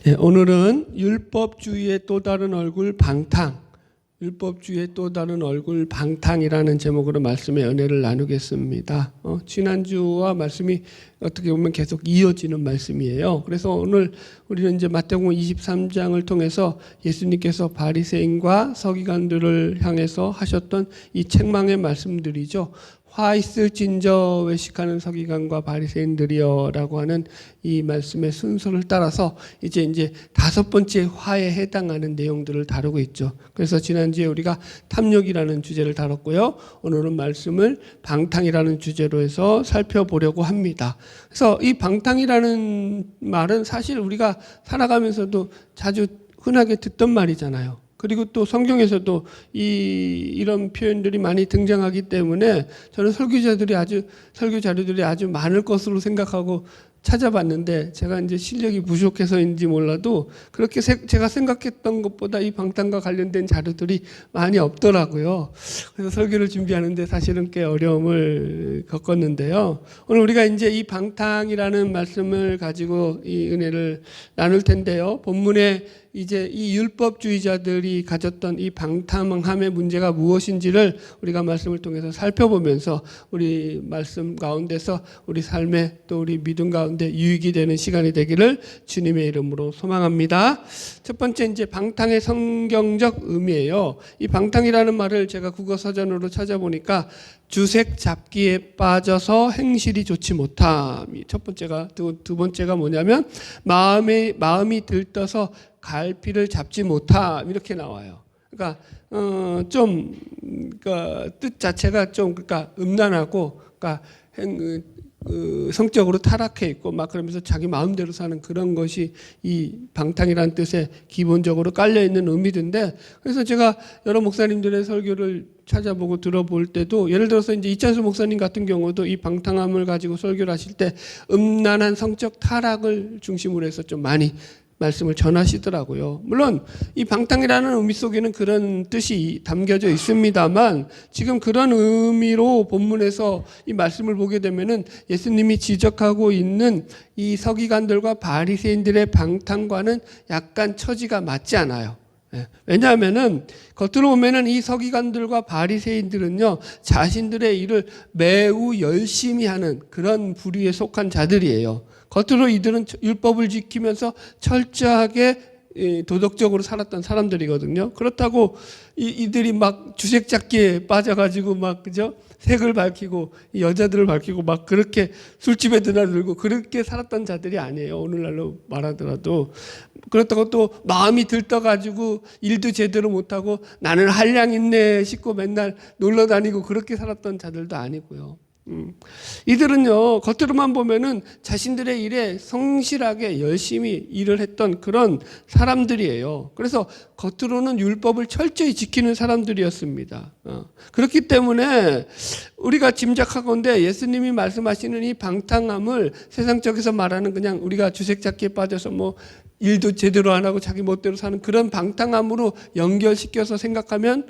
예, 오늘은 율법주의의 또 다른 얼굴 방탕, 율법주의의 또 다른 얼굴 방탕이라는 제목으로 말씀의 은혜를 나누겠습니다. 지난주와 말씀이 어떻게 보면 계속 이어지는 말씀이에요. 그래서 오늘 우리는 이제 마태복음 23장을 통해서 예수님께서 바리새인과 서기관들을 향해서 하셨던 이 책망의 말씀들이죠. 화 있을진저 외식하는 서기관과 바리새인들이여라고 하는 이 말씀의 순서를 따라서 이제 다섯 번째 화에 해당하는 내용들을 다루고 있죠. 그래서 지난주에 우리가 탐욕이라는 주제를 다뤘고요. 오늘은 말씀을 방탕이라는 주제로 해서 살펴보려고 합니다. 그래서 이 방탕이라는 말은 사실 우리가 살아가면서도 자주 흔하게 듣던 말이잖아요. 그리고 또 성경에서도 이런 표현들이 많이 등장하기 때문에 저는 설교 자료들이 아주 많을 것으로 생각하고 찾아봤는데 제가 이제 실력이 부족해서인지 몰라도 그렇게 제가 생각했던 것보다 이 방탕과 관련된 자료들이 많이 없더라고요. 그래서 설교를 준비하는데 사실은 꽤 어려움을 겪었는데요. 오늘 우리가 이제 이 방탕이라는 말씀을 가지고 이 은혜를 나눌 텐데요. 본문에 이제 이 율법주의자들이 가졌던 이 방탕함의 문제가 무엇인지를 우리가 말씀을 통해서 살펴보면서 우리 말씀 가운데서 우리 삶에 또 우리 믿음 가운데 유익이 되는 시간이 되기를 주님의 이름으로 소망합니다. 첫 번째 이제 방탕의 성경적 의미예요. 이 방탕이라는 말을 제가 국어사전으로 찾아보니까 주색 잡기에 빠져서 행실이 좋지 못함이 첫 번째가, 두 번째가 뭐냐면 마음이 들떠서 갈피를 잡지 못함 이렇게 나와요. 그러니까 그러니까 뜻 자체가 좀 그러니까 음란하고 그러니까 성적으로 타락해 있고 막 그러면서 자기 마음대로 사는 그런 것이 이 방탕이라는 뜻에 기본적으로 깔려 있는 의미인데, 그래서 제가 여러 목사님들의 설교를 찾아보고 들어볼 때도 예를 들어서 이제 이찬수 목사님 같은 경우도 이 방탕함을 가지고 설교를 하실 때 음란한 성적 타락을 중심으로 해서 좀 많이 말씀을 전하시더라고요. 물론 이 방탕이라는 의미 속에는 그런 뜻이 담겨져 있습니다만 지금 그런 의미로 본문에서 이 말씀을 보게 되면은 예수님이 지적하고 있는 이 서기관들과 바리새인들의 방탕과는 약간 처지가 맞지 않아요. 왜냐하면은 겉으로 보면은 이 서기관들과 바리새인들은요 자신들의 일을 매우 열심히 하는 그런 부류에 속한 자들이에요. 겉으로 이들은 율법을 지키면서 철저하게 도덕적으로 살았던 사람들이거든요. 그렇다고 이들이 막 주색잡기에 빠져가지고 막 그죠? 색을 밝히고 여자들을 밝히고 막 그렇게 술집에 드나들고 그렇게 살았던 자들이 아니에요. 오늘날로 말하더라도. 그렇다고 또 마음이 들떠가지고 일도 제대로 못하고 나는 한량 있네 싶고 맨날 놀러 다니고 그렇게 살았던 자들도 아니고요. 이들은요 겉으로만 보면은 자신들의 일에 성실하게 열심히 일을 했던 그런 사람들이에요. 그래서 겉으로는 율법을 철저히 지키는 사람들이었습니다. 그렇기 때문에 우리가 짐작하건대 예수님이 말씀하시는 이 방탕함을 세상적에서 말하는 그냥 우리가 주색잡기에 빠져서 뭐 일도 제대로 안 하고 자기 멋대로 사는 그런 방탕함으로 연결시켜서 생각하면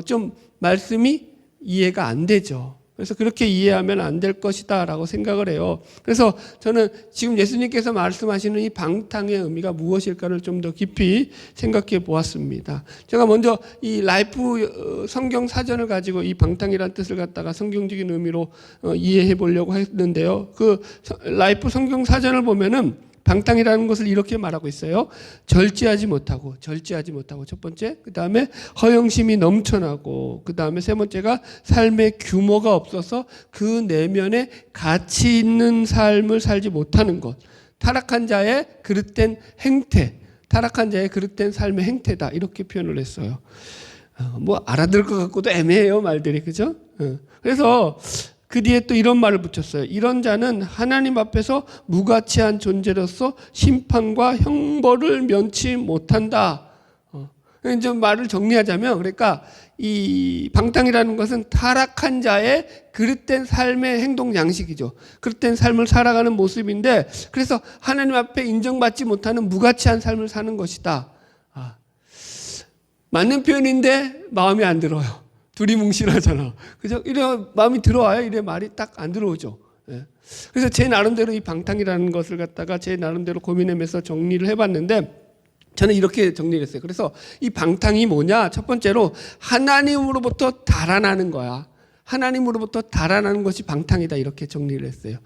좀 말씀이 이해가 안 되죠. 그래서 그렇게 이해하면 안 될 것이다 라고 생각을 해요. 그래서 저는 지금 예수님께서 말씀하시는 이 방탕의 의미가 무엇일까를 좀 더 깊이 생각해 보았습니다. 제가 먼저 이 라이프 성경 사전을 가지고 이 방탕이라는 뜻을 갖다가 성경적인 의미로 이해해 보려고 했는데요. 그 라이프 성경 사전을 보면은 방탕이라는 것을 이렇게 말하고 있어요. 절제하지 못하고 첫 번째, 그 다음에 허영심이 넘쳐나고, 그 다음에 세 번째가 삶의 규모가 없어서 그 내면에 가치 있는 삶을 살지 못하는 것. 타락한 자의 그릇된 행태, 타락한 자의 그릇된 삶의 행태다 이렇게 표현을 했어요. 뭐 알아들 것 같고도 애매해요 말들이, 그죠? 그래서 그 뒤에 또 이런 말을 붙였어요. 이런 자는 하나님 앞에서 무가치한 존재로서 심판과 형벌을 면치 못한다. 이제 말을 정리하자면, 그러니까 이 방탕이라는 것은 타락한 자의 그릇된 삶의 행동 양식이죠. 그릇된 삶을 살아가는 모습인데, 그래서 하나님 앞에 인정받지 못하는 무가치한 삶을 사는 것이다. 맞는 표현인데 마음에 안 들어요. 두리뭉실하잖아. 그죠? 이래 마음이 들어와요. 이래 말이 딱 안 들어오죠. 그래서 제 나름대로 이 방탕이라는 것을 갖다가 제 나름대로 고민하면서 정리를 해봤는데, 저는 이렇게 정리를 했어요. 그래서 이 방탕이 뭐냐? 첫 번째로 하나님으로부터 달아나는 거야. 하나님으로부터 달아나는 것이 방탕이다. 이렇게 정리를 했어요.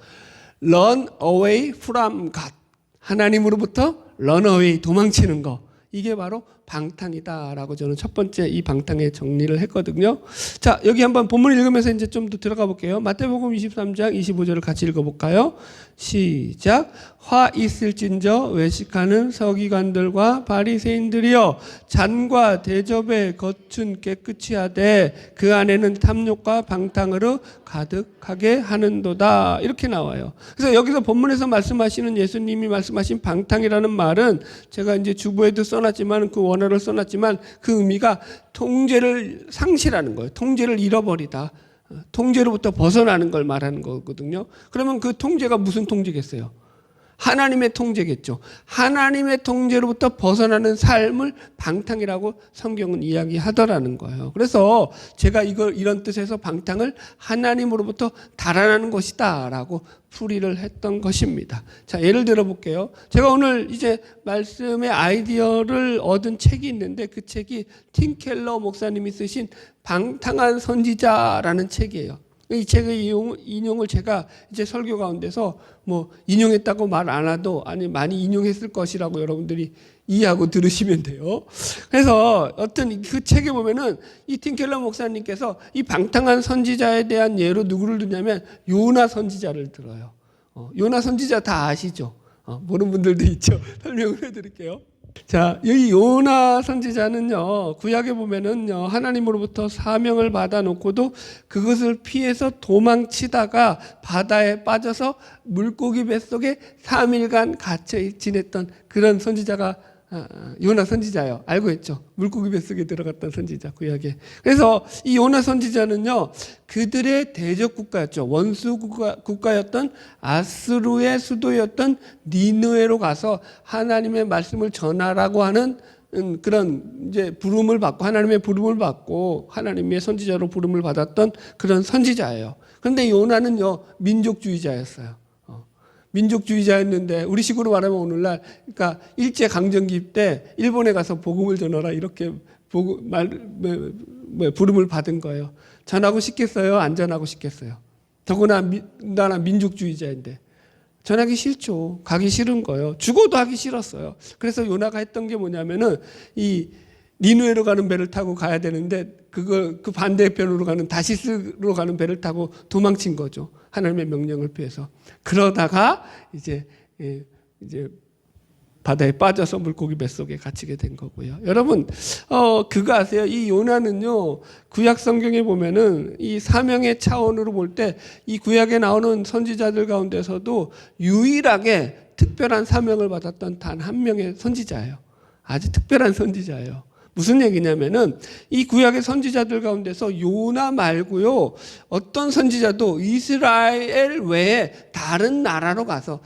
Run away from God. 하나님으로부터 run away, 도망치는 거. 이게 바로 방탕이다라고 저는 첫 번째 이 방탕의 정리를 했거든요. 자, 여기 한번 본문을 읽으면서 이제 좀 더 들어가 볼게요. 마태복음 23장 25절을 같이 읽어볼까요? 시작. 화 있을진저 외식하는 서기관들과 바리새인들이여, 잔과 대접에 겉은 깨끗이 하되 그 안에는 탐욕과 방탕으로 가득하게 하는도다. 이렇게 나와요. 그래서 여기서 본문에서 말씀하시는, 예수님이 말씀하신 방탕이라는 말은 제가 이제 주보에도 써놨지만, 그 원어를 써놨지만 그 의미가 통제를 상실하는 거예요. 통제를 잃어버리다. 통제로부터 벗어나는 걸 말하는 거거든요. 그러면 그 통제가 무슨 통제겠어요? 하나님의 통제겠죠. 하나님의 통제로부터 벗어나는 삶을 방탕이라고 성경은 이야기하더라는 거예요. 그래서 제가 이런 뜻에서 방탕을 하나님으로부터 달아나는 것이다라고 풀이를 했던 것입니다. 자, 예를 들어 볼게요. 제가 오늘 이제 말씀의 아이디어를 얻은 책이 있는데, 그 책이 팀 켈러 목사님이 쓰신 방탕한 선지자라는 책이에요. 이 책의 인용을 제가 이제 설교 가운데서 뭐 인용했다고 말 안 해도 아니 많이 인용했을 것이라고 여러분들이 이해하고 들으시면 돼요. 그래서 어떤 그 책에 보면은 이 팀 켈러 목사님께서 이 방탕한 선지자에 대한 예로 누구를 드냐면 요나 선지자를 들어요. 요나 선지자 다 아시죠? 모르는 분들도 있죠. 설명을 해드릴게요. 자, 이 요나 선지자는요, 구약에 보면은요, 하나님으로부터 사명을 받아놓고도 그것을 피해서 도망치다가 바다에 빠져서 물고기 뱃속에 3일간 갇혀 지냈던 그런 선지자가 요나 선지자예요. 알고 있죠? 물고기 뱃속에 들어갔던 선지자, 구약에. 그래서 이 요나 선지자는요, 그들의 대적 국가였죠. 원수 국가였던 아스루의 수도였던 니느웨로 가서 하나님의 말씀을 전하라고 하는 그런 이제 부름을 받고, 하나님의 부름을 받고 하나님의 선지자로 부름을 받았던 그런 선지자예요. 그런데 요나는요, 민족주의자였어요. 민족주의자였는데, 우리식으로 말하면 오늘날, 그러니까 일제 강점기 때 일본에 가서 복음을 전하라 이렇게 부름을 받은 거예요. 전하고 싶겠어요? 안 전하고 싶겠어요? 더구나 나나 민족주의자인데 전하기 싫죠. 가기 싫은 거예요. 죽어도 하기 싫었어요. 그래서 요나가 했던 게 뭐냐면은 이 니누에로 가는 배를 타고 가야 되는데 그 반대편으로 가는 다시스로 가는 배를 타고 도망친 거죠. 하나님의 명령을 피해서. 그러다가 이제 바다에 빠져서 물고기 뱃속에 갇히게 된 거고요. 여러분, 그거 아세요? 이 요나는요, 구약 성경에 보면은 이 사명의 차원으로 볼 때 이 구약에 나오는 선지자들 가운데서도 유일하게 특별한 사명을 받았던 단 한 명의 선지자예요. 아주 특별한 선지자예요. 무슨 얘기냐면은 이 구약의 선지자들 가운데서 요나 말고요, 어떤 선지자도 이스라엘 외에 다른 나라로 가서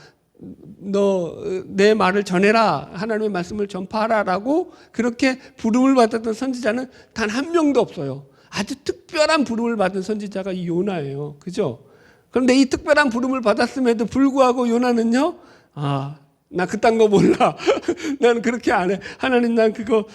너 내 말을 전해라, 하나님의 말씀을 전파하라라고 그렇게 부름을 받았던 선지자는 단 한 명도 없어요. 아주 특별한 부름을 받은 선지자가 이 요나예요. 그죠? 그런데 이 특별한 부름을 받았음에도 불구하고 요나는요, 나 그딴 거 몰라. 나는 그렇게 안 해. 하나님, 난 그거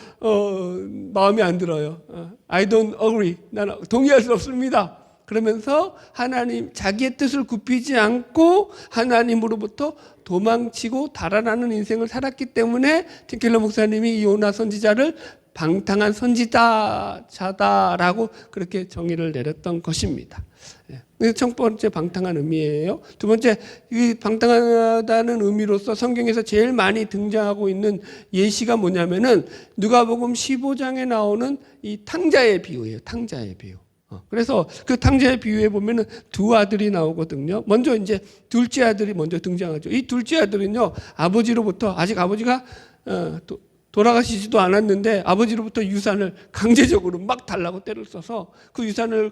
마음에 안 들어요. I don't agree. 나는 동의할 수 없습니다. 그러면서 하나님, 자기의 뜻을 굽히지 않고 하나님으로부터 도망치고 달아나는 인생을 살았기 때문에 팀 켈러 목사님이 이 요나 선지자를 방탕한 선지자다라고 그렇게 정의를 내렸던 것입니다. 첫 번째 방탕한 의미예요. 두 번째, 이 방탕하다는 의미로서 성경에서 제일 많이 등장하고 있는 예시가 뭐냐면은 누가복음 15장에 나오는 이 탕자의 비유예요. 탕자의 비유. 그래서 그 탕자의 비유에 보면은 두 아들이 나오거든요. 먼저 이제 둘째 아들이 먼저 등장하죠. 이 둘째 아들은요, 아버지로부터, 아직 아버지가 돌아가시지도 않았는데 아버지로부터 유산을 강제적으로 막 달라고 때를 써서 그 유산을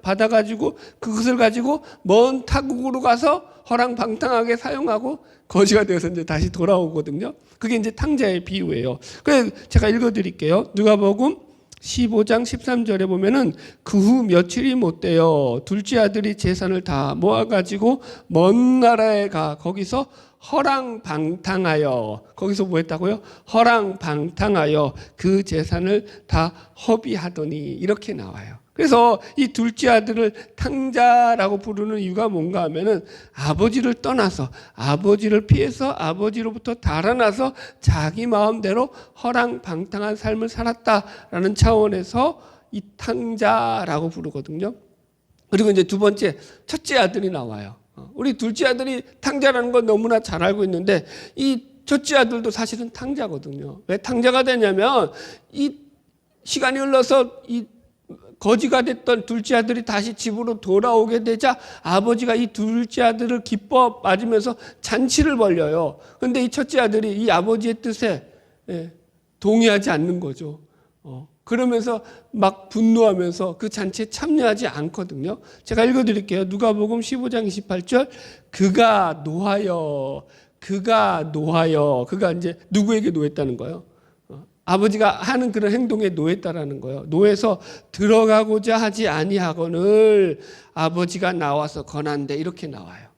받아가지고 그것을 가지고 먼 타국으로 가서 허랑방탕하게 사용하고 거지가 되어서 이제 다시 돌아오거든요. 그게 이제 탕자의 비유예요. 그래서 제가 읽어드릴게요. 누가복음 15장 13절에 보면은 그 후 며칠이 못 돼요. 둘째 아들이 재산을 다 모아가지고 먼 나라에 가 거기서 허랑방탕하여, 거기서 뭐 했다고요? 허랑방탕하여 그 재산을 다 허비하더니, 이렇게 나와요. 그래서 이 둘째 아들을 탕자라고 부르는 이유가 뭔가 하면은 아버지를 떠나서, 아버지를 피해서, 아버지로부터 달아나서 자기 마음대로 허랑방탕한 삶을 살았다라는 차원에서 이 탕자라고 부르거든요. 그리고 이제 두 번째, 첫째 아들이 나와요. 우리 둘째 아들이 탕자라는 건 너무나 잘 알고 있는데, 이 첫째 아들도 사실은 탕자거든요. 왜 탕자가 되냐면, 이 시간이 흘러서 이 거지가 됐던 둘째 아들이 다시 집으로 돌아오게 되자 아버지가 이 둘째 아들을 기뻐 맞으면서 잔치를 벌려요. 그런데 이 첫째 아들이 이 아버지의 뜻에 동의하지 않는 거죠. 그러면서 막 분노하면서 그 잔치에 참여하지 않거든요. 제가 읽어드릴게요. 누가복음 15장 28절. 그가 노하여, 그가 이제 누구에게 노했다는 거예요? 아버지가 하는 그런 행동에 노했다라는 거예요. 노해서 들어가고자 하지 아니하거늘 아버지가 나와서 권한대, 이렇게 나와요.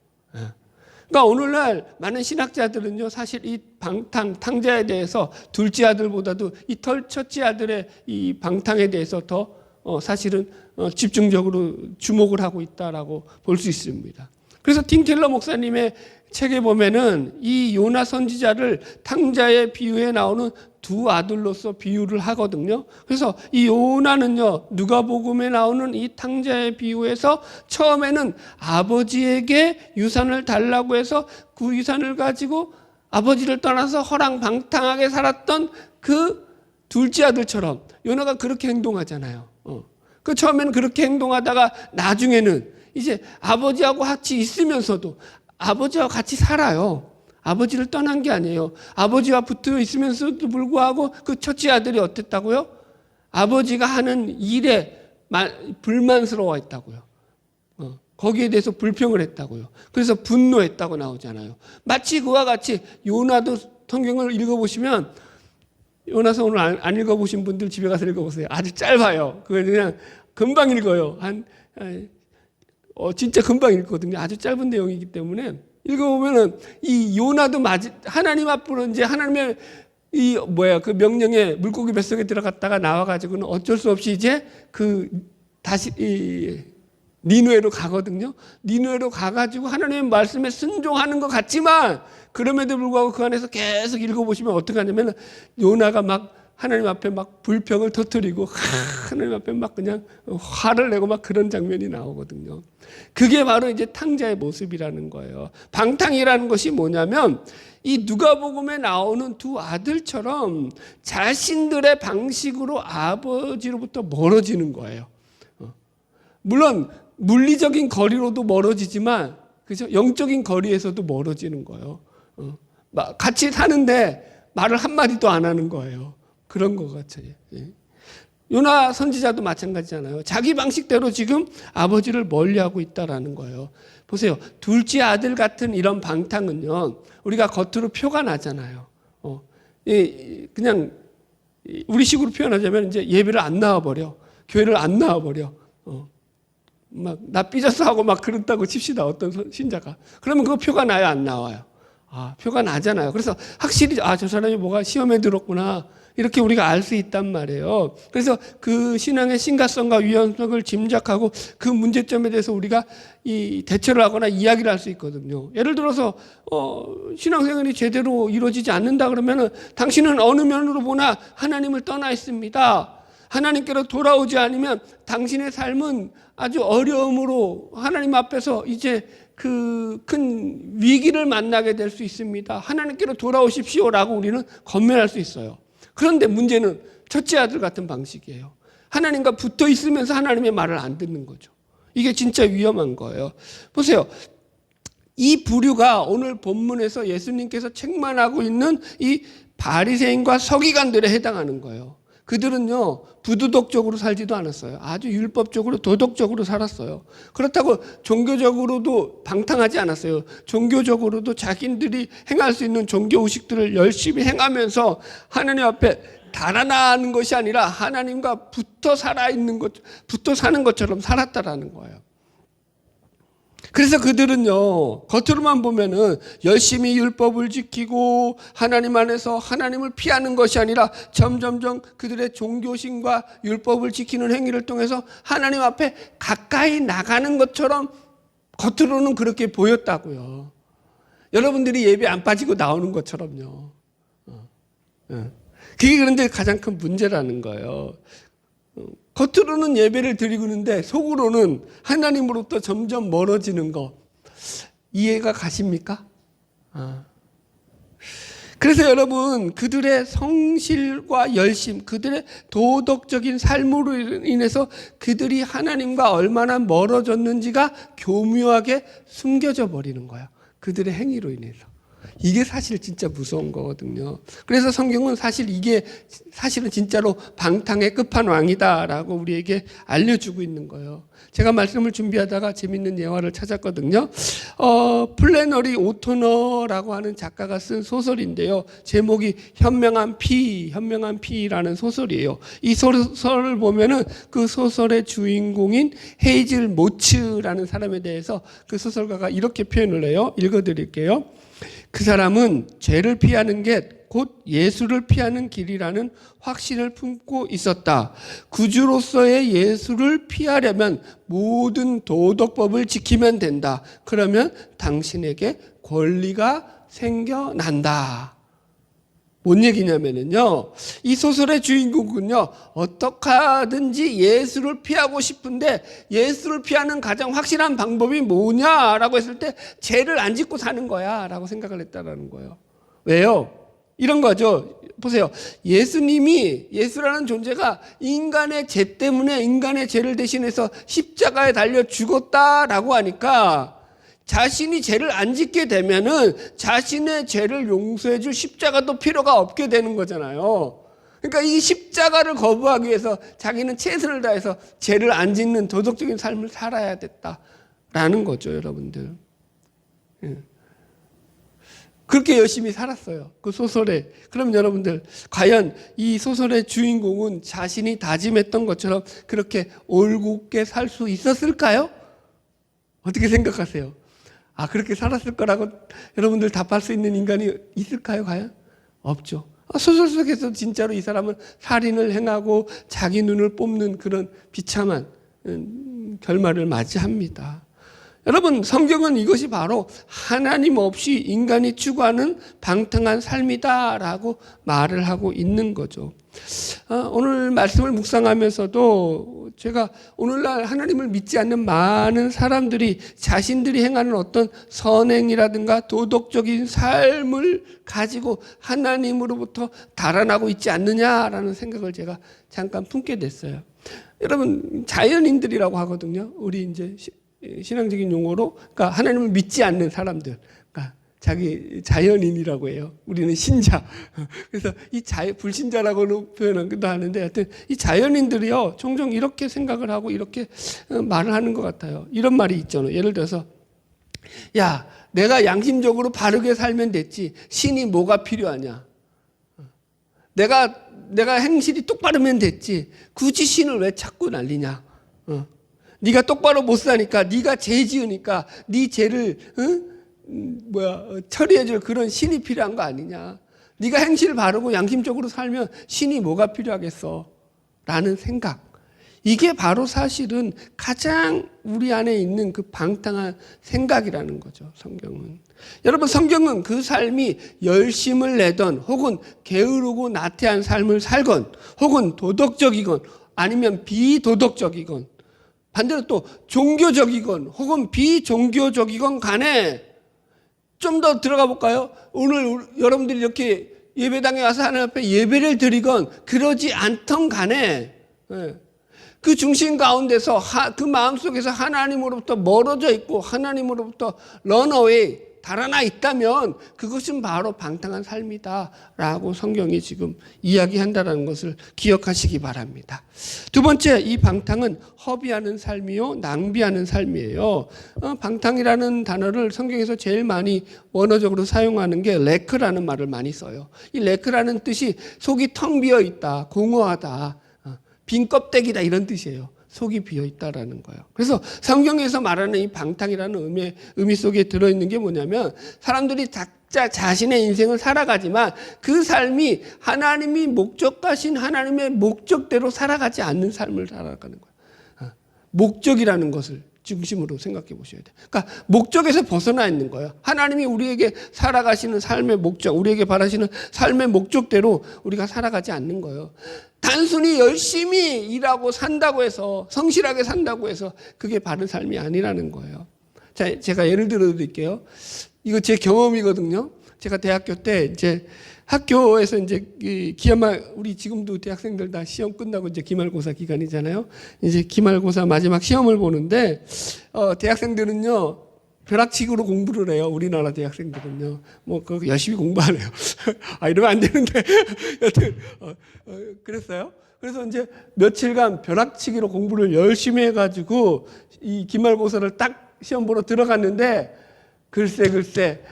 그러니까 오늘날 많은 신학자들은요, 사실 이 탕자에 대해서 둘째 아들보다도 이 첫째 아들의 이 방탕에 대해서 더 사실은 집중적으로 주목을 하고 있다라고 볼 수 있습니다. 그래서 팀 켈러 목사님의 책에 보면은 이 요나 선지자를 탕자의 비유에 나오는 두 아들로서 비유를 하거든요. 그래서 이 요나는요, 누가복음에 나오는 이 탕자의 비유에서 처음에는 아버지에게 유산을 달라고 해서 그 유산을 가지고 아버지를 떠나서 허랑방탕하게 살았던 그 둘째 아들처럼 요나가 그렇게 행동하잖아요. 그 처음에는 그렇게 행동하다가 나중에는 이제 아버지하고 같이 있으면서도 아버지와 같이 살아요. 아버지를 떠난 게 아니에요. 아버지와 붙어 있으면서도 불구하고 그 첫째 아들이 어땠다고요? 아버지가 하는 일에 불만스러워했다고요. 거기에 대해서 불평을 했다고요. 그래서 분노했다고 나오잖아요. 마치 그와 같이 요나도 성경을 읽어보시면, 요나서 오늘 안 읽어보신 분들 집에 가서 읽어보세요. 아주 짧아요. 그거 그냥 금방 읽어요. 진짜 금방 읽거든요. 아주 짧은 내용이기 때문에 읽어보면은 이 요나도 하나님 앞으로 이제 하나님의 그 명령에 물고기 뱃속에 들어갔다가 나와가지고는 어쩔 수 없이 이제 다시 니누에로 가거든요. 니누에로 가가지고 하나님의 말씀에 순종하는 것 같지만, 그럼에도 불구하고 그 안에서 계속 읽어보시면 어떻게 하냐면 요나가 막 하나님 앞에 막 불평을 터뜨리고 하나님 앞에 막 그냥 화를 내고 막 그런 장면이 나오거든요. 그게 바로 이제 탕자의 모습이라는 거예요. 방탕이라는 것이 뭐냐면 이 누가복음에 나오는 두 아들처럼 자신들의 방식으로 아버지로부터 멀어지는 거예요. 물론 물리적인 거리로도 멀어지지만, 그죠? 영적인 거리에서도 멀어지는 거예요. 같이 사는데 말을 한마디도 안 하는 거예요. 그런 것 같아요. 요나 선지자도 마찬가지잖아요. 자기 방식대로 지금 아버지를 멀리하고 있다라는 거예요. 보세요. 둘째 아들 같은 이런 방탕은요, 우리가 겉으로 표가 나잖아요. 그냥 우리식으로 표현하자면 이제 예배를 안 나와버려, 교회를 안 나와버려. 막 나 삐졌어 하고 막 그런다고 칩시다. 어떤 신자가. 그러면 그 표가 나요, 안 나와요? 표가 나잖아요. 그래서 확실히 저 사람이 뭐가 시험에 들었구나, 이렇게 우리가 알 수 있단 말이에요. 그래서 그 신앙의 심각성과 위험성을 짐작하고 그 문제점에 대해서 우리가 이 대처를 하거나 이야기를 할 수 있거든요. 예를 들어서 신앙생활이 제대로 이루어지지 않는다 그러면은 당신은 어느 면으로 보나 하나님을 떠나 있습니다. 하나님께로 돌아오지 않으면 당신의 삶은 아주 어려움으로 하나님 앞에서 이제 그 큰 위기를 만나게 될 수 있습니다. 하나님께로 돌아오십시오라고 우리는 권면할 수 있어요. 그런데 문제는 첫째 아들 같은 방식이에요. 하나님과 붙어 있으면서 하나님의 말을 안 듣는 거죠. 이게 진짜 위험한 거예요. 보세요. 이 부류가 오늘 본문에서 예수님께서 책망하고 있는 이 바리새인과 서기관들에 해당하는 거예요. 그들은요, 부도덕적으로 살지도 않았어요. 아주 율법적으로 도덕적으로 살았어요. 그렇다고 종교적으로도 방탕하지 않았어요. 종교적으로도 자기들이 행할 수 있는 종교 의식들을 열심히 행하면서 하나님 앞에 달아나는 것이 아니라 하나님과 붙어 사는 것처럼 살았다라는 거예요. 그래서 그들은요, 겉으로만 보면은 열심히 율법을 지키고 하나님 안에서 하나님을 피하는 것이 아니라 점점점 그들의 종교심과 율법을 지키는 행위를 통해서 하나님 앞에 가까이 나가는 것처럼 겉으로는 그렇게 보였다고요. 여러분들이 예배 안 빠지고 나오는 것처럼요. 그게 그런데 가장 큰 문제라는 거예요. 겉으로는 예배를 드리고 있는데 속으로는 하나님으로부터 점점 멀어지는 거 이해가 가십니까? 그래서 여러분, 그들의 성실과 열심, 그들의 도덕적인 삶으로 인해서 그들이 하나님과 얼마나 멀어졌는지가 교묘하게 숨겨져 버리는 거예요. 그들의 행위로 인해서. 이게 사실 진짜 무서운 거거든요. 그래서 성경은 사실 이게 사실은 진짜로 방탕의 끝판왕이다라고 우리에게 알려주고 있는 거예요. 제가 말씀을 준비하다가 재밌는 예화를 찾았거든요. 플래너리 오토너라고 하는 작가가 쓴 소설인데요. 제목이 현명한 피라는 소설이에요. 이 소설을 보면은 그 소설의 주인공인 헤이즐 모츠라는 사람에 대해서 그 소설가가 이렇게 표현을 해요. 읽어드릴게요. 그 사람은 죄를 피하는 게 곧 예수를 피하는 길이라는 확신을 품고 있었다. 구주로서의 예수를 피하려면 모든 도덕법을 지키면 된다. 그러면 당신에게 권리가 생겨난다. 뭔 얘기냐면요, 이 소설의 주인공은요, 어떻게 하든지 예수를 피하고 싶은데 예수를 피하는 가장 확실한 방법이 뭐냐라고 했을 때 죄를 안 짓고 사는 거야 라고 생각을 했다는 거예요. 왜요? 이런 거죠. 보세요. 예수라는 존재가 인간의 죄 때문에 인간의 죄를 대신해서 십자가에 달려 죽었다라고 하니까 자신이 죄를 안 짓게 되면은 자신의 죄를 용서해 줄 십자가도 필요가 없게 되는 거잖아요. 그러니까 이 십자가를 거부하기 위해서 자기는 최선을 다해서 죄를 안 짓는 도덕적인 삶을 살아야 됐다라는 거죠, 여러분들. 그렇게 열심히 살았어요, 그 소설에. 그럼 여러분들, 과연 이 소설의 주인공은 자신이 다짐했던 것처럼 그렇게 올곧게 살 수 있었을까요? 어떻게 생각하세요? 그렇게 살았을 거라고 여러분들 답할 수 있는 인간이 있을까요, 과연? 없죠. 소설 속에서 진짜로 이 사람은 살인을 행하고 자기 눈을 뽑는 그런 비참한 결말을 맞이합니다. 여러분, 성경은 이것이 바로 하나님 없이 인간이 추구하는 방탕한 삶이다라고 말을 하고 있는 거죠. 오늘 말씀을 묵상하면서도 제가 오늘날 하나님을 믿지 않는 많은 사람들이 자신들이 행하는 어떤 선행이라든가 도덕적인 삶을 가지고 하나님으로부터 달아나고 있지 않느냐라는 생각을 제가 잠깐 품게 됐어요. 여러분, 자연인들이라고 하거든요. 우리 이제 신앙적인 용어로, 그러니까 하나님을 믿지 않는 사람들, 그러니까 자기 자연인이라고 해요. 우리는 신자. 그래서 이 불신자라고는 표현하기도 하는데, 하여튼 이 자연인들이요, 종종 이렇게 생각을 하고 이렇게 말을 하는 것 같아요. 이런 말이 있잖아요. 예를 들어서, 야, 내가 양심적으로 바르게 살면 됐지. 신이 뭐가 필요하냐? 내가 행실이 똑바르면 됐지. 굳이 신을 왜 찾고 난리냐? 네가 똑바로 못 사니까, 네가 죄 지으니까 네 죄를 처리해줄 그런 신이 필요한 거 아니냐. 네가 행실 바르고 양심적으로 살면 신이 뭐가 필요하겠어 라는 생각. 이게 바로 사실은 가장 우리 안에 있는 그 방탕한 생각이라는 거죠, 성경은. 여러분, 성경은 그 삶이 열심을 내던 혹은 게으르고 나태한 삶을 살건 혹은 도덕적이건 아니면 비도덕적이건 반대로 또 종교적이건 혹은 비종교적이건 간에 좀 더 들어가 볼까요? 오늘 여러분들이 이렇게 예배당에 와서 하나님 앞에 예배를 드리건 그러지 않던 간에 그 중심 가운데서 그 마음속에서 하나님으로부터 멀어져 있고 하나님으로부터 런어웨이 달아나 있다면 그것은 바로 방탕한 삶이다라고 성경이 지금 이야기한다는 것을 기억하시기 바랍니다. 두 번째, 이 방탕은 허비하는 삶이요 낭비하는 삶이에요. 방탕이라는 단어를 성경에서 제일 많이 원어적으로 사용하는 게 레크라는 말을 많이 써요. 이 레크라는 뜻이 속이 텅 비어 있다, 공허하다, 빈 껍데기다 이런 뜻이에요. 속이 비어 있다라는 거예요. 그래서 성경에서 말하는 이 방탕이라는 의미 속에 들어있는 게 뭐냐면 사람들이 각자 자신의 인생을 살아가지만 그 삶이 하나님이 목적하신 하나님의 목적대로 살아가지 않는 삶을 살아가는 거예요. 목적이라는 것을 중심으로 생각해 보셔야 돼요. 그러니까 목적에서 벗어나 있는 거예요. 하나님이 우리에게 살아가시는 삶의 목적, 우리에게 바라시는 삶의 목적대로 우리가 살아가지 않는 거예요. 단순히 열심히 일하고 산다고 해서, 성실하게 산다고 해서 그게 바른 삶이 아니라는 거예요. 자, 제가 예를 들어 드릴게요. 이거 제 경험이거든요. 제가 대학교 때 이제 학교에서 이제 우리 지금도 대학생들 다 시험 끝나고 이제 기말고사 기간이잖아요. 이제 기말고사 마지막 시험을 보는데, 대학생들은요, 벼락치기로 공부를 해요. 우리나라 대학생들은요. 열심히 공부 안 해요. 이러면 안 되는데. 여튼, 그랬어요. 그래서 이제 며칠간 벼락치기로 공부를 열심히 해가지고 이 기말고사를 딱 시험 보러 들어갔는데, 글쎄,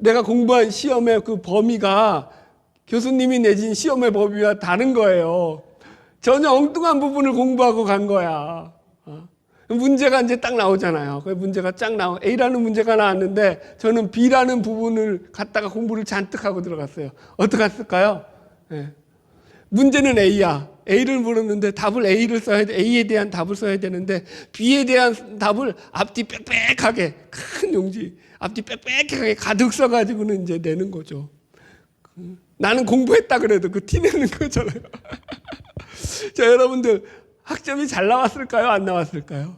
내가 공부한 시험의 그 범위가 교수님이 내신 시험의 범위와 다른 거예요. 전혀 엉뚱한 부분을 공부하고 간 거야. 문제가 이제 딱 나오잖아요. 그 문제가 A라는 문제가 나왔는데 저는 B라는 부분을 갖다가 공부를 잔뜩 하고 들어갔어요. 어떻게 했을까요? 네. 문제는 A야. A를 물었는데 답을 A를 써야 돼. A에 대한 답을 써야 되는데 B에 대한 답을 앞뒤 빽빽하게 큰 용지 앞뒤 빽빽하게 가득 써가지고는 이제 내는 거죠. 나는 공부했다 그래도 그 티 내는 거잖아요. 자, 여러분들 학점이 잘 나왔을까요? 안 나왔을까요?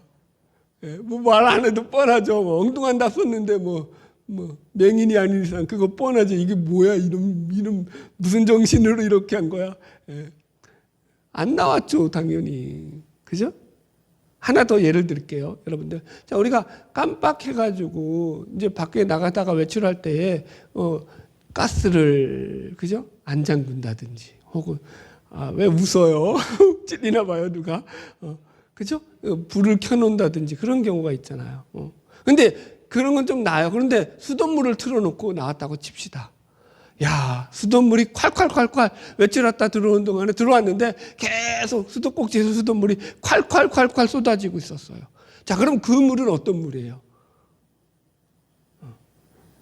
말 안 해도 뻔하죠. 엉뚱한 답 썼는데 맹인이 아닌 이상 그거 뻔하죠. 이게 뭐야? 이름 무슨 정신으로 이렇게 한 거야? 안 나왔죠, 당연히. 그죠? 하나 더 예를 들게요, 여러분들. 자, 우리가 깜빡해가지고 이제 밖에 나가다가 외출할 때에 가스를 그죠? 안 잠근다든지, 혹은 왜 웃어요? 찔리나 봐요, 누가? 그죠? 불을 켜놓는다든지 그런 경우가 있잖아요. 근데 그런 건 좀 나아요. 그런데 수돗물을 틀어놓고 나왔다고 칩시다. 야, 수돗물이 콸콸콸콸 외출했다 들어오는 동안에 들어왔는데 계속 수도꼭지에서 수돗물이 콸콸콸콸 쏟아지고 있었어요. 자, 그럼 그 물은 어떤 물이에요?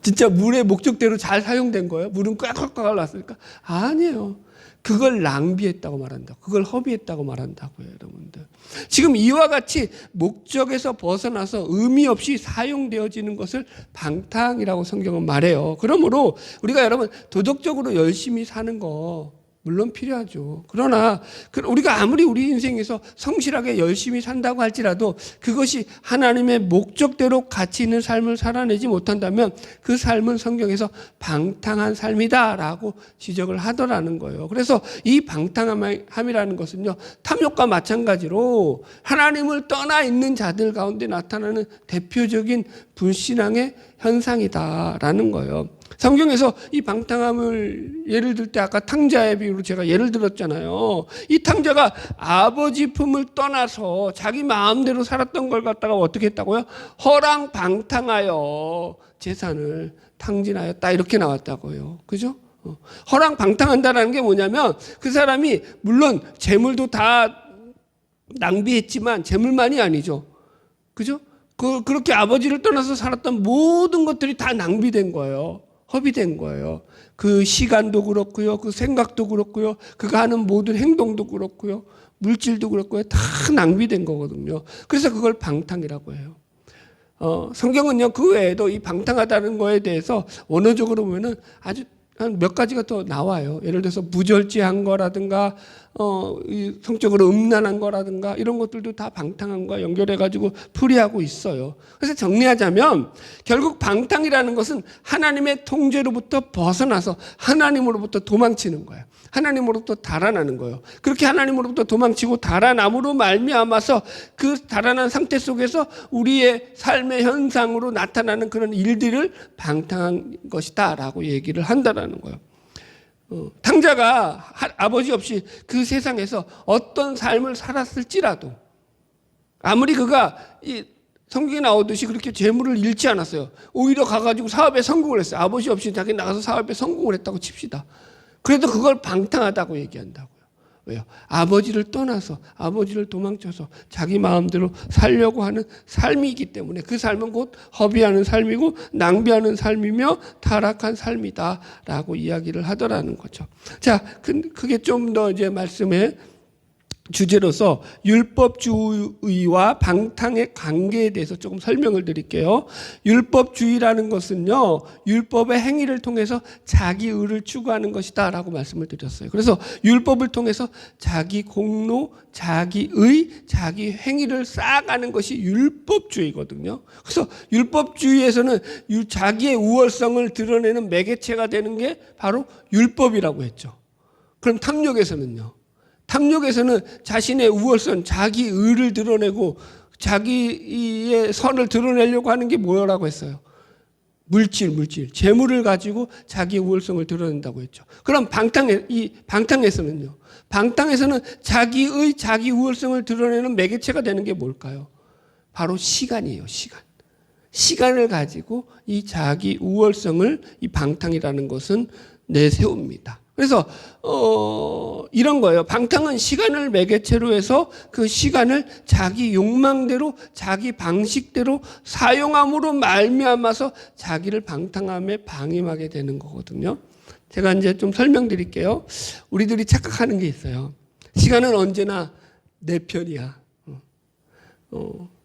진짜 물의 목적대로 잘 사용된 거예요? 물은 콸콸콸 났으니까? 아니에요. 그걸 낭비했다고 말한다고. 그걸 허비했다고 말한다고요, 여러분들. 지금 이와 같이 목적에서 벗어나서 의미 없이 사용되어지는 것을 방탕이라고 성경은 말해요. 그러므로 우리가 여러분 도덕적으로 열심히 사는 거 물론 필요하죠. 그러나 우리가 아무리 우리 인생에서 성실하게 열심히 산다고 할지라도 그것이 하나님의 목적대로 가치 있는 삶을 살아내지 못한다면 그 삶은 성경에서 방탕한 삶이다라고 지적을 하더라는 거예요. 그래서 이 방탕함이라는 것은요, 탐욕과 마찬가지로 하나님을 떠나 있는 자들 가운데 나타나는 대표적인 불신앙의 현상이다라는 거예요. 성경에서 이 방탕함을 예를 들 때 아까 탕자의 비유로 제가 예를 들었잖아요. 이 탕자가 아버지 품을 떠나서 자기 마음대로 살았던 걸 갖다가 어떻게 했다고요? 허랑방탕하여 재산을 탕진하였다 이렇게 나왔다고요. 그죠? 허랑방탕한다는 게 뭐냐면 그 사람이 물론 재물도 다 낭비했지만 재물만이 아니죠. 그죠? 그렇게 아버지를 떠나서 살았던 모든 것들이 다 낭비된 거예요. 허비된 거예요. 그 시간도 그렇고요. 그 생각도 그렇고요. 그가 하는 모든 행동도 그렇고요. 물질도 그렇고요. 다 낭비된 거거든요. 그래서 그걸 방탕이라고 해요. 성경은요, 그 외에도 이 방탕하다는 거에 대해서 원어적으로 보면은 아주 한 몇 가지가 더 나와요. 예를 들어서 무절제한 거라든가, 성적으로 음란한 거라든가, 이런 것들도 다 방탕함과 연결해가지고 풀이하고 있어요. 그래서 정리하자면, 결국 방탕이라는 것은 하나님의 통제로부터 벗어나서 하나님으로부터 도망치는 거예요. 하나님으로부터 달아나는 거예요. 그렇게 하나님으로부터 도망치고 달아남으로 말미암아서 그 달아난 상태 속에서 우리의 삶의 현상으로 나타나는 그런 일들을 방탕한 것이다 라고 얘기를 한다라는 거예요. 탕자가 아버지 없이 그 세상에서 어떤 삶을 살았을지라도 아무리 그가 이 성경에 나오듯이 그렇게 재물을 잃지 않았어요. 오히려 가가지고 사업에 성공을 했어요. 아버지 없이 자기 나가서 사업에 성공을 했다고 칩시다. 그래도 그걸 방탕하다고 얘기한다고요. 왜요? 아버지를 떠나서, 아버지를 도망쳐서 자기 마음대로 살려고 하는 삶이기 때문에 그 삶은 곧 허비하는 삶이고 낭비하는 삶이며 타락한 삶이다라고 이야기를 하더라는 거죠. 자, 그게 좀 더 이제 말씀의 주제로서 율법주의와 방탕의 관계에 대해서 조금 설명을 드릴게요. 율법주의라는 것은요, 율법의 행위를 통해서 자기 의를 추구하는 것이다 라고 말씀을 드렸어요. 그래서 율법을 통해서 자기 공로, 자기 의, 자기 행위를 쌓아가는 것이 율법주의거든요. 그래서 율법주의에서는 자기의 우월성을 드러내는 매개체가 되는 게 바로 율법이라고 했죠. 그럼 탐욕에서는요? 탐욕에서는 자신의 우월성, 자기 의를 드러내고 자기의 선을 드러내려고 하는 게 뭐라고 했어요? 물질, 재물을 가지고 자기 우월성을 드러낸다고 했죠. 그럼 방탕에서는요? 방탕에서는 자기의 자기 우월성을 드러내는 매개체가 되는 게 뭘까요? 바로 시간이에요, 시간. 시간을 가지고 이 자기 우월성을 이 방탕이라는 것은 내세웁니다. 그래서 이런 거예요. 방탕은 시간을 매개체로 해서 그 시간을 자기 욕망대로 자기 방식대로 사용함으로 말미암아서 자기를 방탕함에 방임하게 되는 거거든요. 제가 이제 좀 설명드릴게요. 우리들이 착각하는 게 있어요. 시간은 언제나 내 편이야.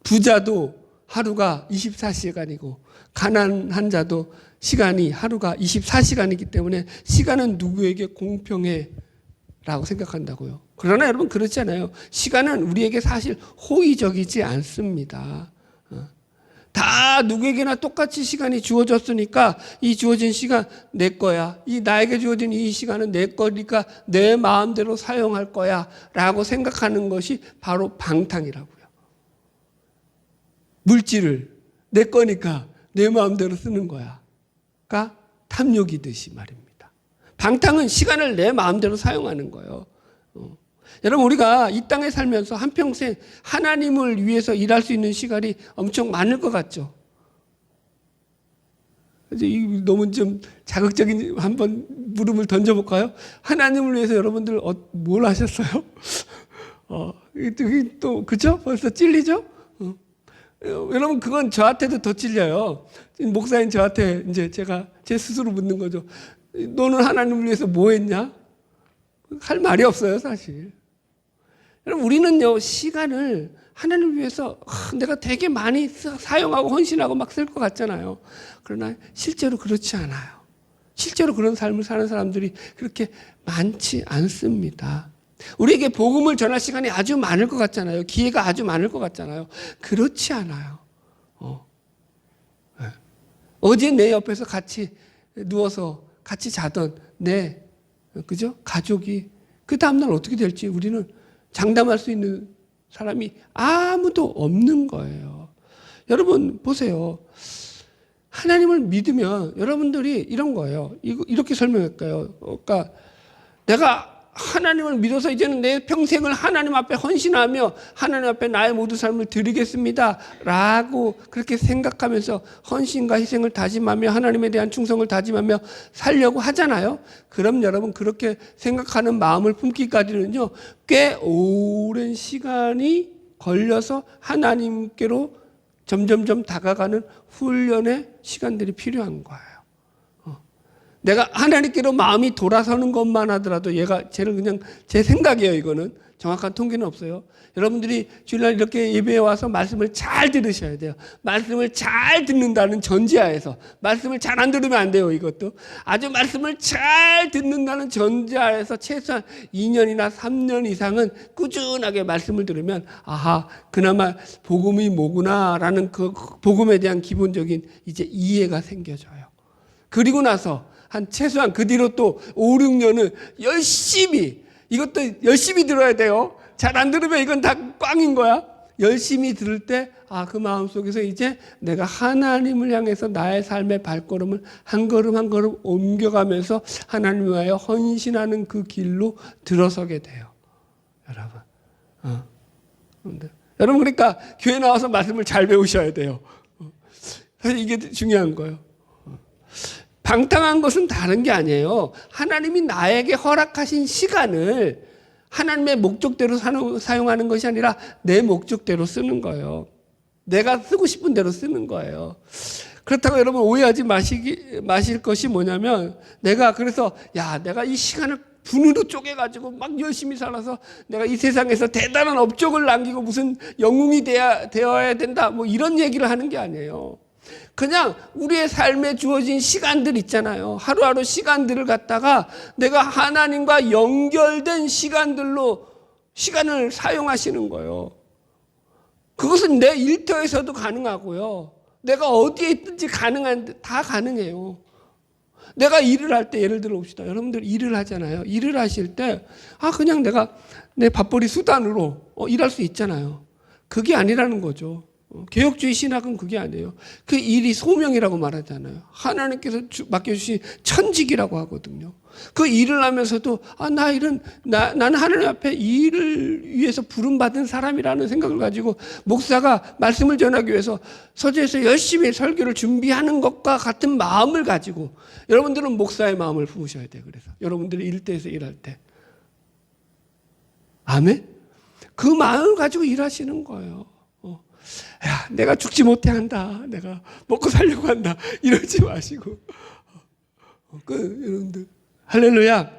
부자도 하루가 24시간이고 가난한 자도 시간이 하루가 24시간이기 때문에 시간은 누구에게 공평해 라고 생각한다고요. 그러나 여러분 그렇지 않아요. 시간은 우리에게 사실 호의적이지 않습니다. 다 누구에게나 똑같이 시간이 주어졌으니까 이 주어진 시간 내 거야. 이 나에게 주어진 이 시간은 내 거니까 내 마음대로 사용할 거야 라고 생각하는 것이 바로 방탕이라고요. 물질을 내 거니까 내 마음대로 쓰는 거야. 가 탐욕이듯이 말입니다. 방탕은 시간을 내 마음대로 사용하는 거예요. 여러분 우리가 이 땅에 살면서 한평생 하나님을 위해서 일할 수 있는 시간이 엄청 많을 것 같죠. 너무 좀 자극적인 한번 물음을 던져볼까요? 하나님을 위해서 여러분들 뭘 하셨어요? 또 그죠? 벌써 찔리죠? 여러분 그건 저한테도 더 찔려요. 목사님 저한테 이제 제가 제 스스로 묻는 거죠. 너는 하나님을 위해서 뭐 했냐? 할 말이 없어요 사실. 여러분 우리는요 시간을 하나님을 위해서 내가 되게 많이 사용하고 헌신하고 막 쓸 것 같잖아요. 그러나 실제로 그렇지 않아요. 실제로 그런 삶을 사는 사람들이 그렇게 많지 않습니다. 우리에게 복음을 전할 시간이 아주 많을 것 같잖아요. 기회가 아주 많을 것 같잖아요. 그렇지 않아요. 어제 내 옆에서 같이 누워서 같이 자던 그죠? 가족이 그 다음날 어떻게 될지 우리는 장담할 수 있는 사람이 아무도 없는 거예요. 여러분 보세요. 하나님을 믿으면 여러분들이 이런 거예요. 이렇게 설명할까요? 그러니까 내가 하나님을 믿어서 이제는 내 평생을 하나님 앞에 헌신하며 하나님 앞에 나의 모든 삶을 드리겠습니다 라고 그렇게 생각하면서 헌신과 희생을 다짐하며 하나님에 대한 충성을 다짐하며 살려고 하잖아요. 그럼 여러분 그렇게 생각하는 마음을 품기까지는요 꽤 오랜 시간이 걸려서 하나님께로 점점점 다가가는 훈련의 시간들이 필요한 거예요. 내가 하나님께로 마음이 돌아서는 것만 하더라도 쟤는 그냥 제 생각이에요. 이거는 정확한 통계는 없어요. 여러분들이 주일날 이렇게 예배에 와서 말씀을 잘 들으셔야 돼요. 말씀을 잘 듣는다는 전제하에서 말씀을 잘 안 들으면 안 돼요. 이것도 아주 말씀을 잘 듣는다는 전제하에서 최소한 2년이나 3년 이상은 꾸준하게 말씀을 들으면 아하 그나마 복음이 뭐구나라는 그 복음에 대한 기본적인 이제 이해가 생겨져요. 그리고 나서 한 최소한 그 뒤로 또 5, 6년은 이것도 열심히 들어야 돼요. 잘 안 들으면 이건 다 꽝인 거야. 열심히 들을 때, 그 마음속에서 이제 내가 하나님을 향해서 나의 삶의 발걸음을 한 걸음 한 걸음 옮겨가면서 하나님을 위하여 헌신하는 그 길로 들어서게 돼요. 여러분. 여러분, 그러니까 교회 나와서 말씀을 잘 배우셔야 돼요. 사실 이게 중요한 거예요. 방탕한 것은 다른 게 아니에요. 하나님이 나에게 허락하신 시간을 하나님의 목적대로 사용하는 것이 아니라 내 목적대로 쓰는 거예요. 내가 쓰고 싶은 대로 쓰는 거예요. 그렇다고 여러분 오해하지 마실 것이 뭐냐면, 그래서 내가 이 시간을 분으로 쪼개가지고 막 열심히 살아서 내가 이 세상에서 대단한 업적을 남기고 무슨 영웅이 되어야 된다, 뭐 이런 얘기를 하는 게 아니에요. 그냥 우리의 삶에 주어진 시간들 있잖아요. 하루하루 시간들을 갖다가 내가 하나님과 연결된 시간들로 시간을 사용하시는 거예요. 그것은 내 일터에서도 가능하고요. 내가 어디에 있든지 다 가능해요. 내가 일을 할 때, 예를 들어 봅시다. 여러분들 일을 하잖아요. 일을 하실 때 그냥 내가 내 밥벌이 수단으로 일할 수 있잖아요. 그게 아니라는 거죠. 개혁주의 신학은 그게 아니에요. 그 일이 소명이라고 말하잖아요. 하나님께서 맡겨주신 천직이라고 하거든요. 그 일을 하면서도 나는 하나님 앞에 이 일을 위해서 부름받은 사람이라는 생각을 가지고 목사가 말씀을 전하기 위해서 서재에서 열심히 설교를 준비하는 것과 같은 마음을 가지고, 여러분들은 목사의 마음을 품으셔야 돼요. 그래서 여러분들이 일대에서 일할 때, 아멘? 그 마음을 가지고 일하시는 거예요. 내가 죽지 못해 한다, 내가 먹고 살려고 한다, 이러지 마시고, 여러분들 할렐루야.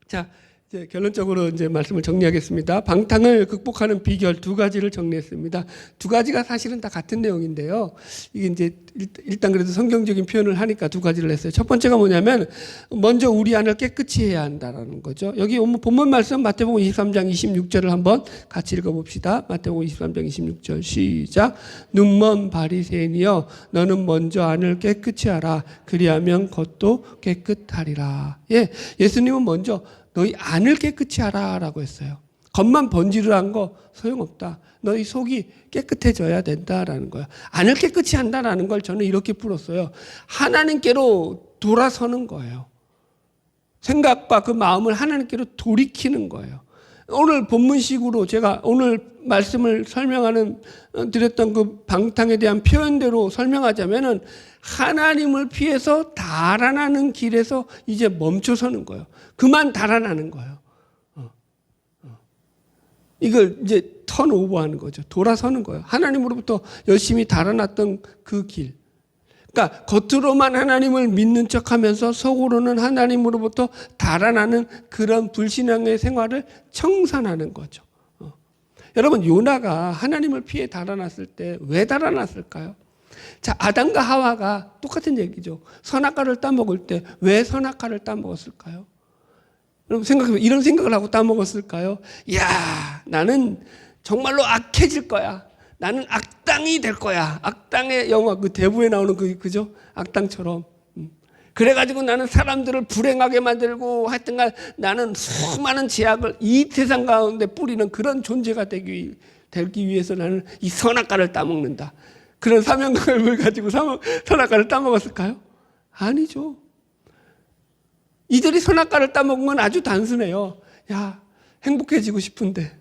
자, 이제 결론적으로 이제 말씀을 정리하겠습니다. 방탕을 극복하는 비결 2가지를 정리했습니다. 2가지가 사실은 다 같은 내용인데요. 이게 이제 일단 그래도 성경적인 표현을 하니까 2가지를 했어요. 첫 번째가 뭐냐면, 먼저 우리 안을 깨끗이 해야 한다라는 거죠. 여기 본문 말씀 마태복음 23장 26절을 한번 같이 읽어봅시다. 마태복음 23장 26절 시작. 눈먼 바리새인이여, 너는 먼저 안을 깨끗이 하라. 그리하면 겉도 깨끗하리라. 예수님은 먼저 너희 안을 깨끗이 하라라고 했어요. 겉만 번지르한 거 소용없다. 너희 속이 깨끗해져야 된다라는 거야. 안을 깨끗이 한다라는 걸 저는 이렇게 풀었어요. 하나님께로 돌아서는 거예요. 생각과 그 마음을 하나님께로 돌이키는 거예요. 오늘 본문식으로 제가 오늘 말씀을 드렸던 그 방탕에 대한 표현대로 설명하자면은, 하나님을 피해서 달아나는 길에서 이제 멈춰서는 거예요. 그만 달아나는 거예요. 이걸 이제 턴오버하는 거죠. 돌아서는 거예요. 하나님으로부터 열심히 달아났던 그 길. 그러니까 겉으로만 하나님을 믿는 척하면서 속으로는 하나님으로부터 달아나는 그런 불신앙의 생활을 청산하는 거죠. 여러분, 요나가 하나님을 피해 달아났을 때 왜 달아났을까요? 자, 아담과 하와가 똑같은 얘기죠. 선악과를 따먹을 때 왜 선악과를 따먹었을까요? 여러분 생각해보면 이런 생각을 하고 따먹었을까요? 나는 정말로 악해질 거야. 나는 악당이 될 거야. 악당의 영화, 그 대부에 나오는 그죠? 악당처럼. 그래가지고 나는 사람들을 불행하게 만들고, 하여튼간 나는 수많은 제약을 이 세상 가운데 뿌리는 그런 존재가 되기 위해서 나는 이 선악과를 따먹는다. 그런 사명감을 가지고 선악과를 따먹었을까요? 아니죠. 이들이 선악과를 따먹은 건 아주 단순해요. 행복해지고 싶은데,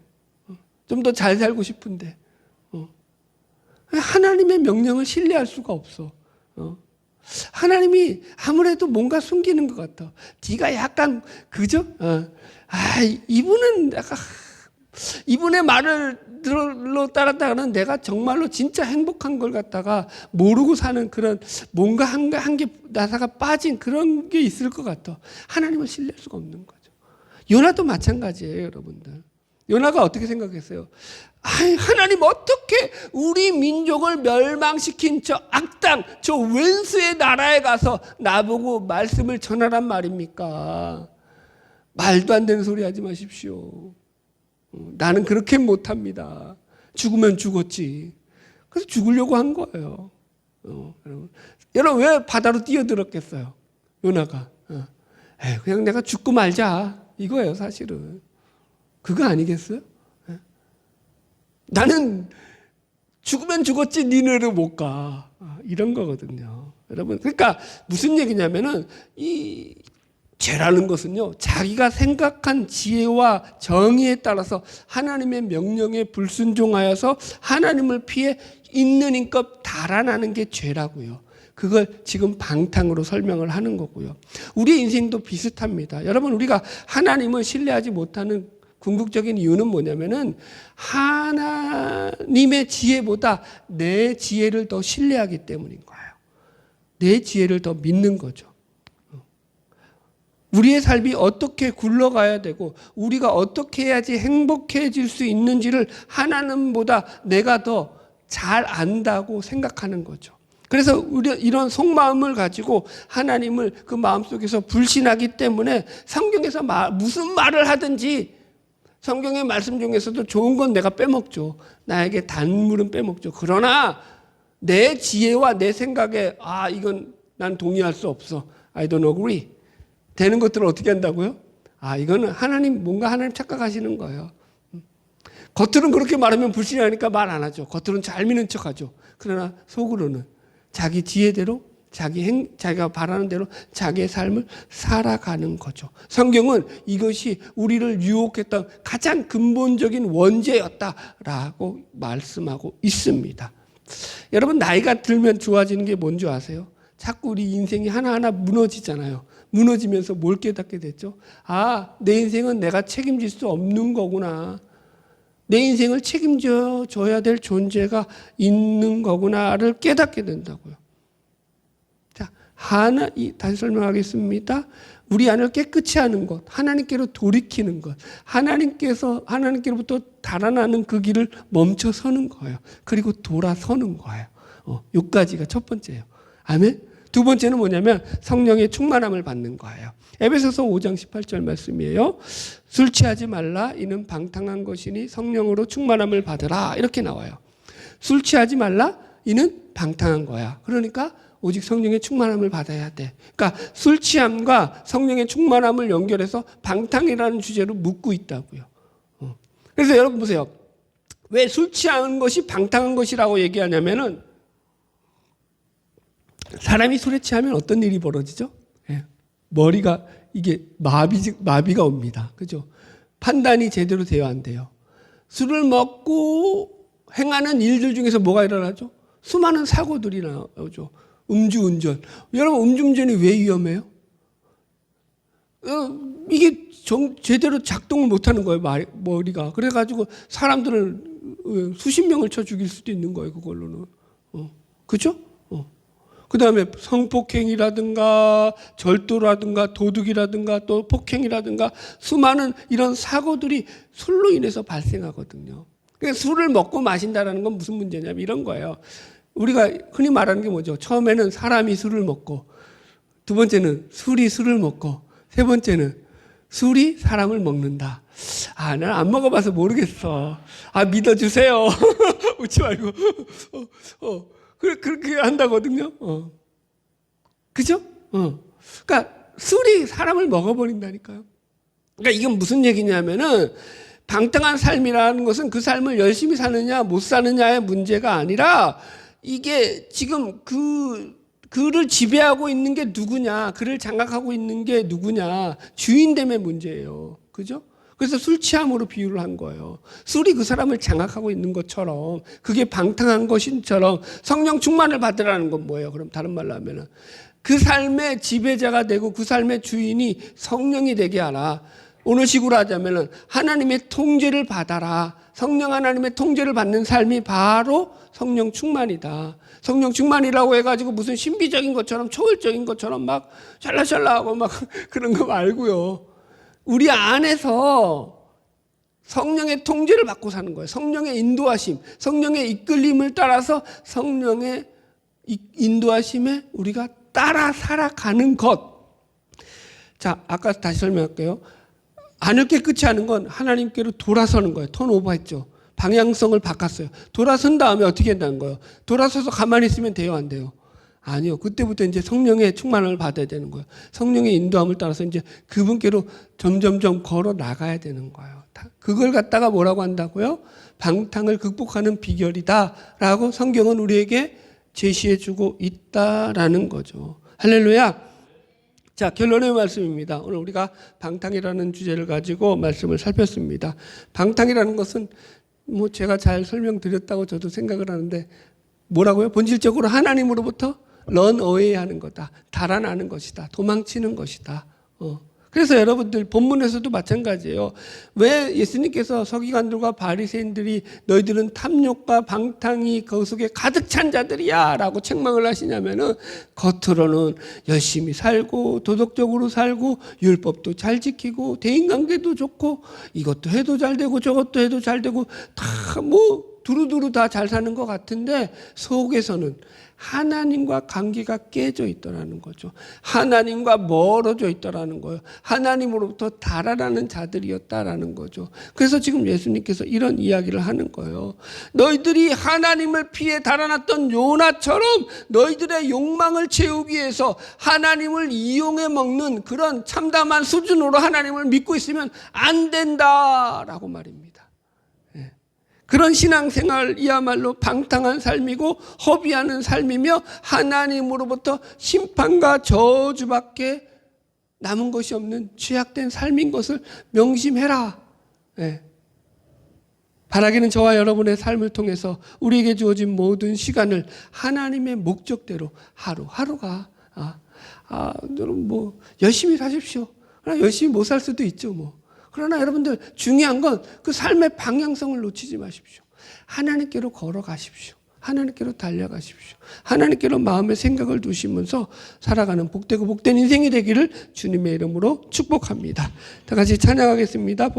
좀 더 잘 살고 싶은데, 하나님의 명령을 신뢰할 수가 없어. 하나님이 아무래도 뭔가 숨기는 것 같아. 네가 약간 그죠? 이분은 약간 이분의 말을 따랐다가는 내가 정말로 진짜 행복한 걸 갖다가 모르고 사는 그런 뭔가 한 개 나사가 빠진 그런 게 있을 것 같아. 하나님을 신뢰할 수가 없는 거죠. 요나도 마찬가지예요, 여러분들. 요나가 어떻게 생각했어요? 하나님 어떻게 우리 민족을 멸망시킨 저 악당, 저 왼수의 나라에 가서 나보고 말씀을 전하란 말입니까? 말도 안 되는 소리 하지 마십시오. 나는 그렇게 못합니다. 죽으면 죽었지. 그래서 죽으려고 한 거예요. 여러분 왜 바다로 뛰어들었겠어요? 요나가. 그냥 내가 죽고 말자 이거예요, 사실은. 그거 아니겠어요? 나는 죽으면 죽었지 니네를 못 가. 이런 거거든요. 여러분, 그러니까 무슨 얘기냐면은 이 죄라는 것은요, 자기가 생각한 지혜와 정의에 따라서 하나님의 명령에 불순종하여서 하나님을 피해 있는 힘껏 달아나는 게 죄라고요. 그걸 지금 방탕으로 설명을 하는 거고요. 우리의 인생도 비슷합니다. 여러분, 우리가 하나님을 신뢰하지 못하는 궁극적인 이유는 뭐냐면은 하나님의 지혜보다 내 지혜를 더 신뢰하기 때문인 거예요. 내 지혜를 더 믿는 거죠. 우리의 삶이 어떻게 굴러가야 되고 우리가 어떻게 해야지 행복해질 수 있는지를 하나님보다 내가 더 잘 안다고 생각하는 거죠. 그래서 우리 이런 속마음을 가지고 하나님을 그 마음속에서 불신하기 때문에 성경에서 무슨 말을 하든지 성경의 말씀 중에서도 좋은 건 내가 빼먹죠. 나에게 단물은 빼먹죠. 그러나 내 지혜와 내 생각에 이건 난 동의할 수 없어. I don't agree. 되는 것들을 어떻게 한다고요? 이거는 뭔가 하나님 착각하시는 거예요. 겉으로는 그렇게 말하면 불신하니까 말 안 하죠. 겉으로는 잘 믿는 척하죠. 그러나 속으로는 자기 지혜대로 자기가 바라는 대로 자기의 삶을 살아가는 거죠. 성경은 이것이 우리를 유혹했던 가장 근본적인 원죄였다라고 말씀하고 있습니다. 여러분 나이가 들면 좋아지는 게 뭔지 아세요? 자꾸 우리 인생이 하나하나 무너지잖아요. 무너지면서 뭘 깨닫게 됐죠? 내 인생은 내가 책임질 수 없는 거구나. 내 인생을 책임져 줘야 될 존재가 있는 거구나를 깨닫게 된다고요. 자, 다시 설명하겠습니다. 우리 안을 깨끗이 하는 것, 하나님께로 돌이키는 것, 하나님께로부터 달아나는 그 길을 멈춰 서는 거예요. 그리고 돌아서는 거예요. 여기까지가 첫 번째예요. 아멘? 두 번째는 뭐냐면 성령의 충만함을 받는 거예요. 에베소서 5장 18절 말씀이에요. 술 취하지 말라 이는 방탕한 것이니 성령으로 충만함을 받으라 이렇게 나와요. 술 취하지 말라 이는 방탕한 거야. 그러니까 오직 성령의 충만함을 받아야 돼. 그러니까 술 취함과 성령의 충만함을 연결해서 방탕이라는 주제로 묻고 있다고요. 그래서 여러분 보세요. 왜 술 취하는 것이 방탕한 것이라고 얘기하냐면은 사람이 술에 취하면 어떤 일이 벌어지죠? 머리가 이게 마비가 옵니다. 그죠? 판단이 제대로 돼야 안 돼요. 술을 먹고 행하는 일들 중에서 뭐가 일어나죠? 수많은 사고들이 나오죠. 음주운전. 여러분 음주운전이 왜 위험해요? 이게 제대로 작동을 못하는 거예요. 머리가. 그래가지고 사람들을 수십 명을 쳐 죽일 수도 있는 거예요. 그걸로는. 그죠? 그 다음에 성폭행이라든가 절도라든가 도둑이라든가 또 폭행이라든가 수많은 이런 사고들이 술로 인해서 발생하거든요. 그러니까 술을 먹고 마신다는 건 무슨 문제냐면 이런 거예요. 우리가 흔히 말하는 게 뭐죠? 처음에는 사람이 술을 먹고, 두 번째는 술이 술을 먹고, 세 번째는 술이 사람을 먹는다. 난 안 먹어봐서 모르겠어. 믿어주세요. 웃지 말고. 그렇게 한다거든요. 그죠? 그러니까 술이 사람을 먹어버린다니까요. 그러니까 이건 무슨 얘기냐면은 방탕한 삶이라는 것은 그 삶을 열심히 사느냐 못 사느냐의 문제가 아니라 이게 지금 그를 지배하고 있는 게 누구냐, 그를 장악하고 있는 게 누구냐, 주인됨의 문제예요. 그죠? 그래서 술 취함으로 비유를 한 거예요. 술이 그 사람을 장악하고 있는 것처럼, 그게 방탕한 것인처럼 성령 충만을 받으라는 건 뭐예요? 그럼 다른 말로 하면은 그 삶의 지배자가 되고 그 삶의 주인이 성령이 되게 하라. 오늘 식으로 하자면은 하나님의 통제를 받아라. 성령 하나님의 통제를 받는 삶이 바로 성령 충만이다. 성령 충만이라고 해가지고 무슨 신비적인 것처럼 초월적인 것처럼 막 샬라샬라하고 막 그런 거 말고요. 우리 안에서 성령의 통제를 받고 사는 거예요. 성령의 인도하심, 성령의 이끌림을 따라서 성령의 인도하심에 우리가 따라 살아가는 것. 자, 아까 다시 설명할게요. 안을 깨끗이 하는 건 하나님께로 돌아서는 거예요. 턴오버 했죠. 방향성을 바꿨어요. 돌아선 다음에 어떻게 한다는 거예요? 돌아서서 가만히 있으면 돼요, 안 돼요? 아니요. 그때부터 이제 성령의 충만함을 받아야 되는 거예요. 성령의 인도함을 따라서 이제 그분께로 점점점 걸어 나가야 되는 거예요. 그걸 갖다가 뭐라고 한다고요? 방탕을 극복하는 비결이다라고 성경은 우리에게 제시해 주고 있다라는 거죠. 할렐루야. 자, 결론의 말씀입니다. 오늘 우리가 방탕이라는 주제를 가지고 말씀을 살폈습니다. 방탕이라는 것은 제가 잘 설명드렸다고 저도 생각을 하는데 뭐라고요? 본질적으로 하나님으로부터 run away 하는 거다. 달아나는 것이다. 도망치는 것이다. 그래서 여러분들 본문에서도 마찬가지예요. 왜 예수님께서 서기관들과 바리새인들이 너희들은 탐욕과 방탕이 그 속에 가득 찬 자들이야 라고 책망을 하시냐면은 겉으로는 열심히 살고 도덕적으로 살고 율법도 잘 지키고 대인관계도 좋고 이것도 해도 잘 되고 저것도 해도 잘 되고 다 뭐 두루두루 다 잘 사는 것 같은데 속에서는 하나님과 관계가 깨져 있더라는 거죠. 하나님과 멀어져 있더라는 거예요. 하나님으로부터 달아나는 자들이었다라는 거죠. 그래서 지금 예수님께서 이런 이야기를 하는 거예요. 너희들이 하나님을 피해 달아났던 요나처럼 너희들의 욕망을 채우기 위해서 하나님을 이용해 먹는 그런 참담한 수준으로 하나님을 믿고 있으면 안 된다라고 말입니다. 그런 신앙생활이야말로 방탕한 삶이고 허비하는 삶이며 하나님으로부터 심판과 저주밖에 남은 것이 없는 죄악된 삶인 것을 명심해라. 네. 바라기는 저와 여러분의 삶을 통해서 우리에게 주어진 모든 시간을 하나님의 목적대로 하루하루가 여러분 뭐 열심히 사십시오. 그러나 열심히 못 살 수도 있죠 뭐. 그러나 여러분들 중요한 건 그 삶의 방향성을 놓치지 마십시오. 하나님께로 걸어가십시오. 하나님께로 달려가십시오. 하나님께로 마음의 생각을 두시면서 살아가는 복되고 복된 인생이 되기를 주님의 이름으로 축복합니다. 다 같이 찬양하겠습니다.